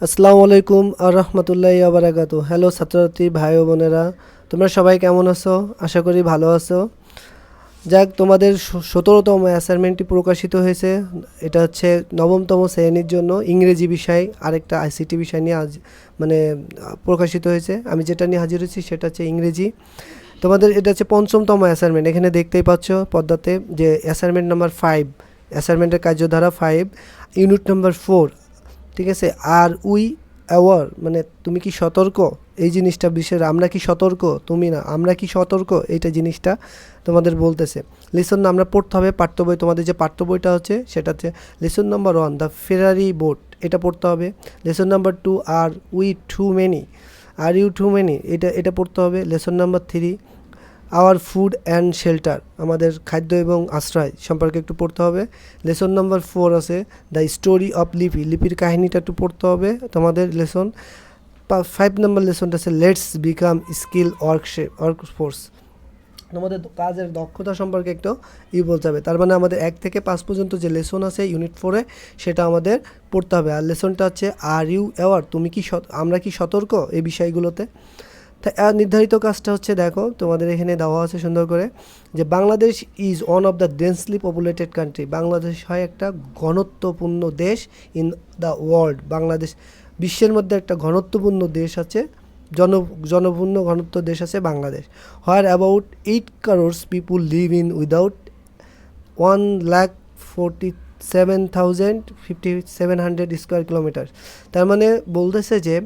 আসসালামু আলাইকুম আর রহমতুল্লাহি আবরাকাতু। হ্যালো ছাত্রছাত্রী ভাই ও বোনেরা, তোমরা সবাই কেমন আছো? আশা করি ভালো আছো। যাক, তোমাদের 17তম অ্যাসাইনমেন্টটি প্রকাশিত হয়েছে। এটা হচ্ছে নবমতম শ্রেণীর জন্য ইংরেজি বিষয়, আরেকটা আইসিটি বিষয় নিয়ে আজ প্রকাশিত হয়েছে। আমি যেটা নিয়ে হাজির হয়েছি সেটা হচ্ছে ইংরেজি। তোমাদের এটা হচ্ছে পঞ্চমতম অ্যাসাইনমেন্ট। এখানে দেখতেই পাচ্ছ পর্দাতে যে অ্যাসাইনমেন্ট নাম্বার 5, অ্যাসাইনমেন্টের কার্যধারা 5, ইউনিট নাম্বার 4। ঠিক আছে। আর উই অ্যাওয়ার মানে তুমি কি সতর্ক, এই জিনিসটা বিষয়ে আমরা কি সতর্ক, তুমি না আমরা কি সতর্ক, এইটা জিনিসটা তোমাদের বলতেছে। লিসন আমরা পড়তে হবে পাঠ্য বই। তোমাদের যে পাঠ্য বইটা হচ্ছে সেটা হচ্ছে lesson number 1 the Ferrari boat, এটা পড়তে হবে। Lesson number 2 are we too many, are you too many, এটা পড়তে হবে। Lesson number 3 our food and shelter, আমাদের খাদ্য এবং আশ্রয় সম্পর্কে একটু পড়তে হবে। লেসন নাম্বার 4 আছে দ্য স্টোরি অফ লিপি, লিপির কাহিনীটা একটু পড়তে হবে তোমাদের। লেসন 5 নম্বর লেসনটা আছে লেটস বিকাম স্কিল ওয়ার্কফোর্স, তোমাদের কাজের দক্ষতা সম্পর্কে একটু বলতে হবে। তার মানে আমাদের 1 থেকে 5 পর্যন্ত যে লেসন আছে ইউনিট 4-এ সেটা আমাদের পড়তে হবে। আর লেসনটা হচ্ছে আর ইউ অ্যাওয়ার, তুমি কি আমরা কি সতর্ক এই বিষয়গুলোতে। নির্ধারিত কাজটা হচ্ছে, দেখো তোমাদের এখানে দেওয়া আছে সুন্দর করে যে Bangladesh is one of the densely populated country, Bangladesh হয় একটা ঘনত্বপূর্ণ দেশ ইন দ্য ওয়ার্ল্ড, বাংলাদেশ বিশ্বের মধ্যে একটা ঘনত্বপূর্ণ দেশ আছে, জনপূর্ণ ঘনত্ব দেশ আছে Bangladesh. Where about 8 crores people live in without 1,47,700 square kilometre. তার মানে বলতেছে যে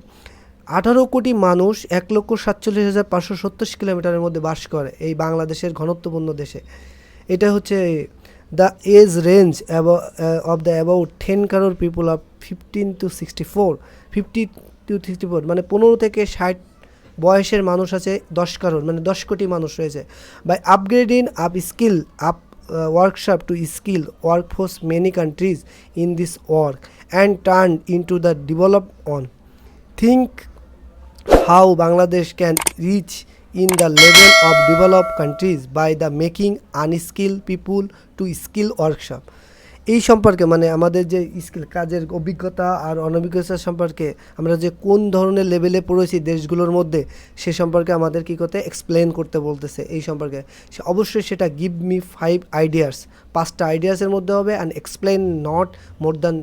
18 কোটি মানুষ 1,47,570 কিলোমিটারের মধ্যে বাস করে এই বাংলাদেশের ঘনত্বপূর্ণ দেশে। এটা হচ্ছে the age range of the about 10 crore people of 50 to 64 মানে 15 থেকে 60 বয়সের মানুষ আছে 10 crore, মানে 10 কোটি মানুষ রয়েছে। By upgrading up skill up workshop to skill workforce many countries in this work and turned into the developed one. Think how Bangladesh can reach in the level of developed countries by the making unskilled people to skill workshop. এই সম্পর্কে মানে আমাদের যে skill কাজের অভিজ্ঞতা আর অনভিজ্ঞতা সম্পর্কে আমরা যে কোন ধরনের লেভেলে পড়েছি দেশগুলোর মধ্যে সে সম্পর্কে আমাদের কী করতে এক্সপ্লেন করতে বলতেছে। এই সম্পর্কে অবশ্যই সেটা গিভ মি 5 আইডিয়াস, 5টা আইডিয়াসের মধ্যে হবে and explain not more than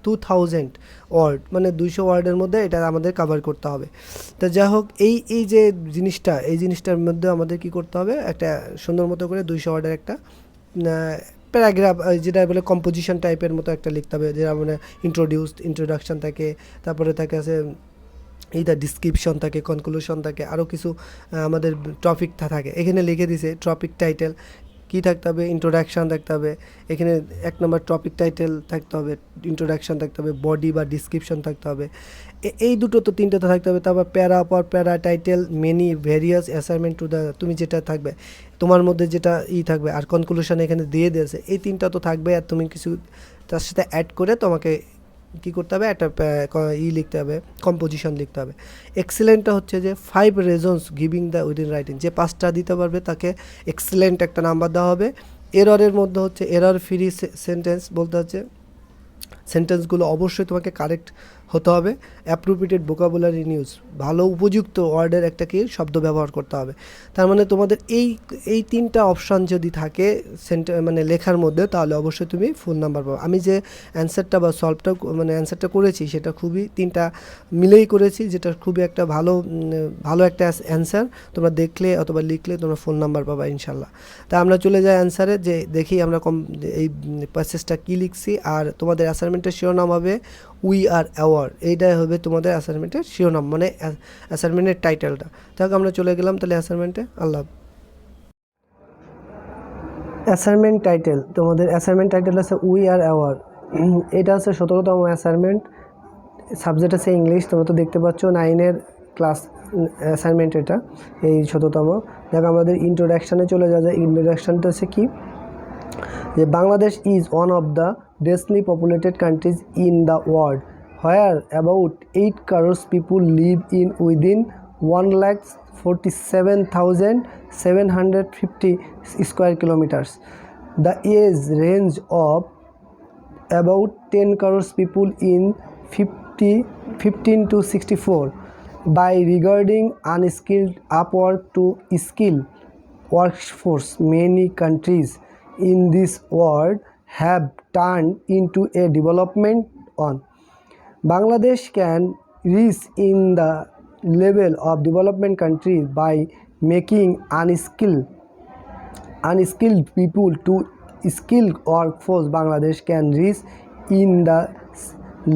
2000 word, মানে 200 ওয়ার্ডের মধ্যে এটা আমাদের কভার করতে হবে। তো যাই হোক, এই যে এই জিনিসটার মধ্যে আমাদের কি করতে হবে, একটা সুন্দর মতো করে 200 ওয়ার্ডের একটা প্যারাগ্রাফ, যেটা বলে কম্পোজিশন টাইপের মতো একটা লিখতে হবে, যেটা মানে ইন্ট্রোডাকশান থাকে, তারপরে থাকে আছে এইটা ডিসক্রিপশন থাকে, কনক্লুশন থাকে, আরও কিছু আমাদের টপিক থাকে। এখানে লিখে দিছে টপিক টাইটেল কী থাকতে হবে, ইন্ট্রোডাকশান থাকতে হবে। এখানে 1 নম্বর টপিক টাইটেল থাকতে হবে, ইন্ট্রোডাকশান থাকতে হবে, বডি বা ডিসক্রিপশন থাকতে হবে। এই দুটো তো 3টে তো থাকতে হবে। তারপর প্যারা পর প্যারা title many various assignment to the, তুমি যেটা থাকবে তোমার মধ্যে যেটা থাকবে, আর কনক্লুশন এখানে দিয়ে দিয়েছে, এই 3টা তো থাকবে। আর তুমি কিছু তার সাথে অ্যাড করে তোমাকে কী করতে হবে, একটা লিখতে হবে, কম্পোজিশন লিখতে হবে। এক্সিলেন্টটা হচ্ছে যে 5 reasons giving the within writing, যে 5টা দিতে পারবে তাকে এক্সিলেন্ট একটা নাম্বার দেওয়া হবে। এররের মধ্যে হচ্ছে এরর ফ্রি সেন্টেন্স, বলতে হচ্ছে সেন্টেন্সগুলো অবশ্যই তোমাকে কারেক্ট হতে হবে। অ্যাপ্রোপ্রিয়েটেড ভোকাবুলারি নিউজ, ভালো উপযুক্ত ওয়ার্ডের একটা কি শব্দ ব্যবহার করতে হবে। তার মানে তোমাদের এই 3টা অপশান যদি থাকে মানে লেখার মধ্যে, তাহলে অবশ্যই তুমি ফুল নাম্বার পাবে। আমি যে অ্যান্সারটা বা সলভটা মানে অ্যান্সারটা করেছি সেটা খুবই 3টা মিলেই করেছি, যেটা খুবই একটা ভালো একটা অ্যান্সার। তোমরা দেখলে অথবা লিখলে তোমরা ফুল নাম্বার পাবা ইনশাল্লাহ। তা আমরা চলে যাই অ্যান্সারে, যে দেখি আমরা এই প্যাসেজটা কী লিখছি। আর তোমাদের অ্যাসাইনমেন্টের শিরোনাম হবে উই আর অ্যাওয়ার, এইটাই হবে তোমাদের অ্যাসাইনমেন্টের শিরোনাম, মানে অ্যাসাইনমেন্টের টাইটেলটা। যাক, আমরা চলে গেলাম তাহলে অ্যাসাইনমেন্টে। আল্লাহ। অ্যাসাইনমেন্ট টাইটেল, তোমাদের অ্যাসাইনমেন্ট টাইটেল আছে উই আর অ্যাওয়ার। এটা আছে 17তম অ্যাসাইনমেন্ট, সাবজেক্ট আছে ইংলিশ। তোমরা তো দেখতে পাচ্ছ 9-এর ক্লাস অ্যাসাইনমেন্ট এটা, এই 17তম। দেখো আমাদের ইন্ট্রোডাকশানে চলে যাওয়া যায়। ইন্ট্রোডাকশানটা হচ্ছে কি, যে Bangladesh is one of the densely populated countries in the world, where about 8 crores people live in within 1,47,750 square kilometers. The age range of about 10 crores people in 50 15 to 64 by regarding unskilled upward to skilled workforce. Many countries in this world have turned into a development on. Bangladesh can reach in the level of development country by making unskilled people to skilled workforce. Bangladesh can reach in the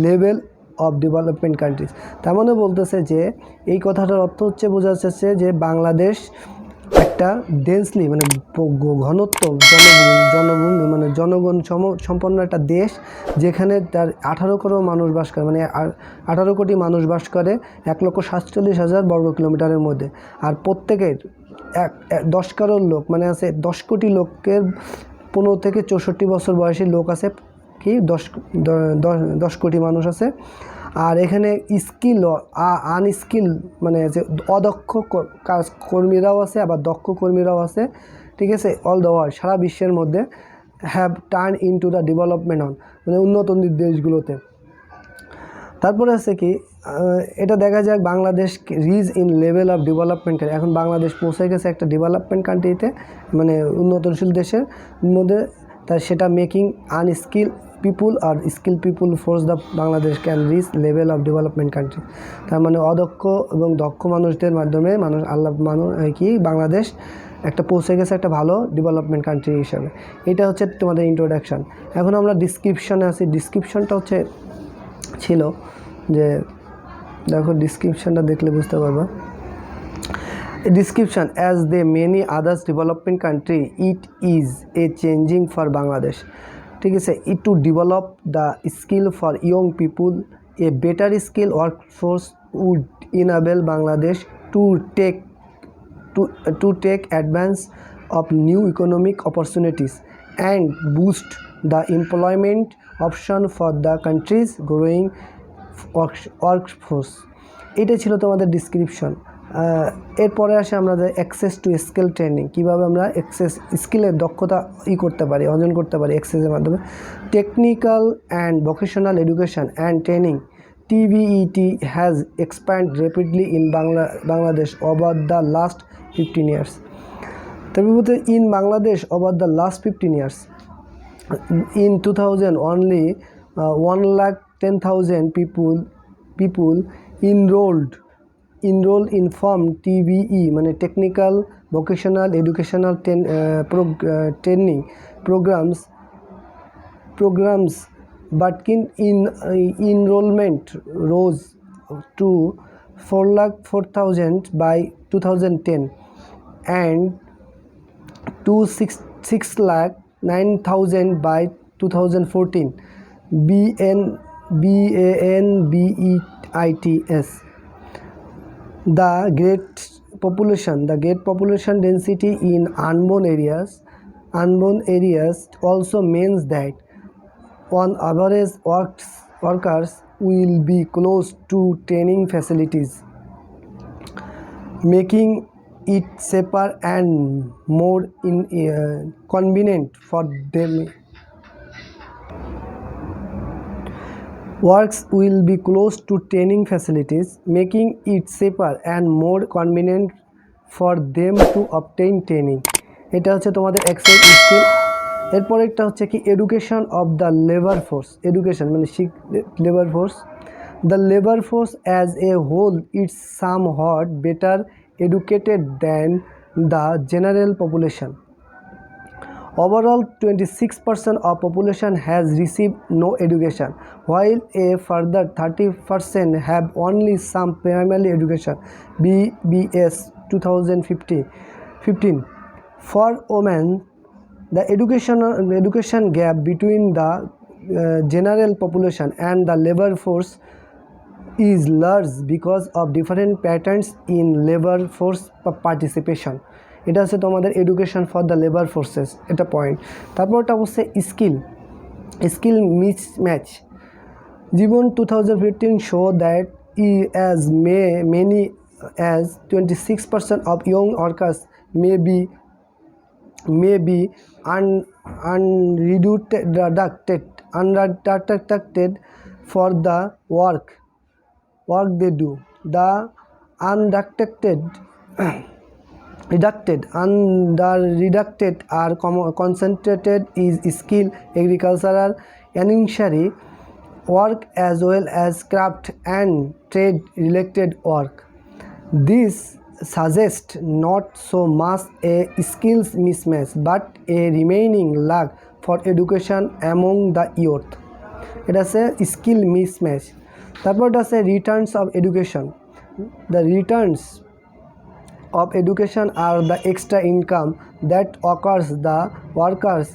level of development countries. তার মানে বলতেছে যে এই কথাটার অর্থ হচ্ছে বোঝা যাচ্ছে যে বাংলাদেশ একটা ডেন্সলি মানে ঘনত্ব জনভূমি মানে জনগণ সম্পন্ন একটা দেশ, যেখানে তার 18 করোড় মানুষ বাস করে, মানে 18 কোটি মানুষ বাস করে 1,47,000 বর্গ কিলোমিটারের মধ্যে। আর প্রত্যেকের 10 করোড় লোক মানে আছে 10 কোটি লোকের 15 থেকে 64 বছর বয়সী লোক আছে, কি 10 কোটি মানুষ আছে। আর এখানে স্কিল আনস্কিল মানে যে অদক্ষ কর্মীরাও আছে, আবার দক্ষ কর্মীরাও আছে, ঠিক আছে। অল দ্য ওয়ার্ল্ড, সারা বিশ্বের মধ্যে have turn into the development on মানে উন্নত দেশগুলোতে। তারপরে আছে কি এটা দেখা যাক Bangladesh reach in level of development country. এখন বাংলাদেশ পৌঁছে গেছে একটা ডেভেলপমেন্ট কান্ট্রিতে মানে উন্নতশীল দেশের মধ্যে, তাই সেটা মেকিং আনস্কিল পিপুল আর skill people force the Bangladesh can reach level of development country. তার মানে অদক্ষ এবং দক্ষ মানুষদের মাধ্যমে বাংলাদেশ একটা পৌঁছে গেছে একটা ভালো ডেভেলপমেন্ট কান্ট্রি হিসাবে। এটা হচ্ছে তোমাদের ইন্ট্রোডাকশান। এখন আমরা ডিসক্রিপশানে আছি। ডিসক্রিপশানটা হচ্ছে ছিল যে দেখো ডিসক্রিপশানটা দেখলে বুঝতে পারবা। Description: as the many others developing country, it is a changing for Bangladesh. ठीक है, it to develop the skill for young people. A better skill workforce would enable Bangladesh to take advantage of new economic opportunities and boost the employment option for the country's growing workforce. এটা ছিল তোমাদের description. এরপরে আসে আমরা access to skill training, কীভাবে আমরা স্কিলের দক্ষতা অর্জন করতে পারি অ্যাক্সেসের মাধ্যমে। Technical and vocational education and training TVET has expanded rapidly in Bangladesh over the last 15 years. In Bangladesh over the last 15 years, in 2000 only 110,000 people enrolled in form TVE মানে technical vocational educational training programs, but in enrollment rose to 404,000 by 2010 and to 609,000 by 2014. BANBEITS. The great population density in urban areas also means that on average workers will be close to training facilities, making it safer and more convenient for them. Works will be close to training facilities, making it safer and more convenient for them to obtain training. এটা হচ্ছে তোমাদের access skill. এরপর একটা হচ্ছে কি education of the labour force. Education মানে labour force. The labour force as a whole it's somewhat better educated than the general population. Overall, 26% of population has received no education, while a further 30% have only some primary education. BBS 2015. For women, the education gap between the general population and the labor force is large because of different patterns in labor force participation. এটা হচ্ছে তোমাদের education for the labour forces, এটা point. তারপরটা হচ্ছে skill mismatch. জীবন 2015 show that as many as 26% of young workers may be unreducted for the work work they do. The unreducted are concentrated is skill, agricultural, initiatory work as well as craft and trade related work. This suggests not so much a skills mismatch but a remaining lack for education among the youth. এটা আছে skill mismatch. তারপরটা আছে returns of education. The returns of education are the extra income that occurs the workers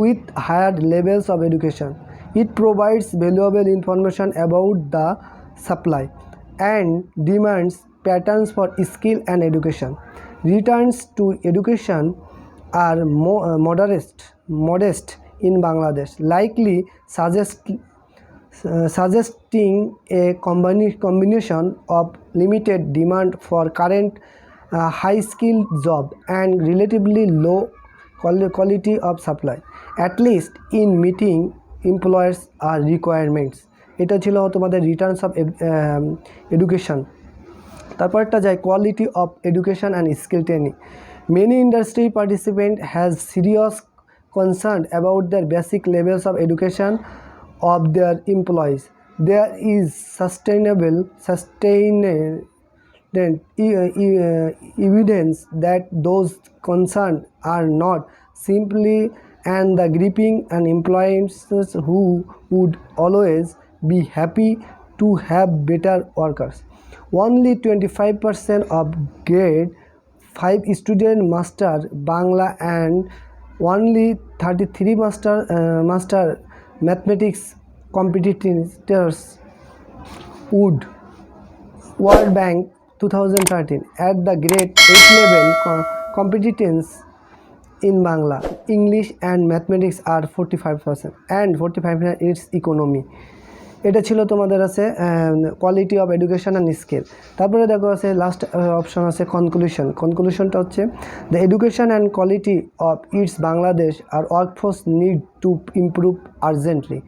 with higher levels of education. It provides valuable information about the supply and demands patterns for skill and education. Returns to education are modest in Bangladesh, likely suggesting a combination of limited demand for current high-skilled job and relatively low quality of supply, at least in meeting employers' requirements. এটা ছিল তোমাদের Returns of education. তারপরটা যায় quality of education and skill training. Many industry participant has serious concerned about their basic levels of education of their employees. There is evidence that those concerned are not simply and the gripping and employees who would always be happy to have better workers. Only 25% of grade 5 student master Bangla and only 33 master mathematics competitors would World Bank 2013 at the grade 8 level competence in Bangla, English and mathematics are 45% and 45% its economy. এটা ছিল তোমাদের আছে quality of education and skill. তারপরে দেখো আছে last option আছে কনক্লুশনটা হচ্ছে the education and quality of its Bangladesh আর workforce need to improve urgently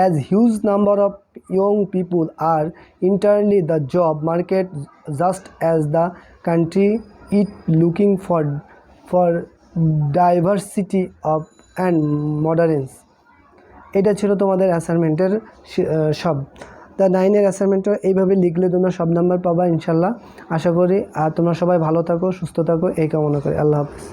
as huge number of young people are entirely the job market just as the country is looking for diversity of and moderns. এটা ছিল তোমাদের অ্যাসাইনমেন্টের সব। The 9-এর অ্যাসাইনমেন্টটা এইভাবে লিখলে তোমরা সব নাম্বার পাবা ইনশাল্লাহ, আশা করি। আর তোমরা সবাই ভালো থাকো, সুস্থ থাকো, এই কামনা করি। আল্লাহ হাফেজ।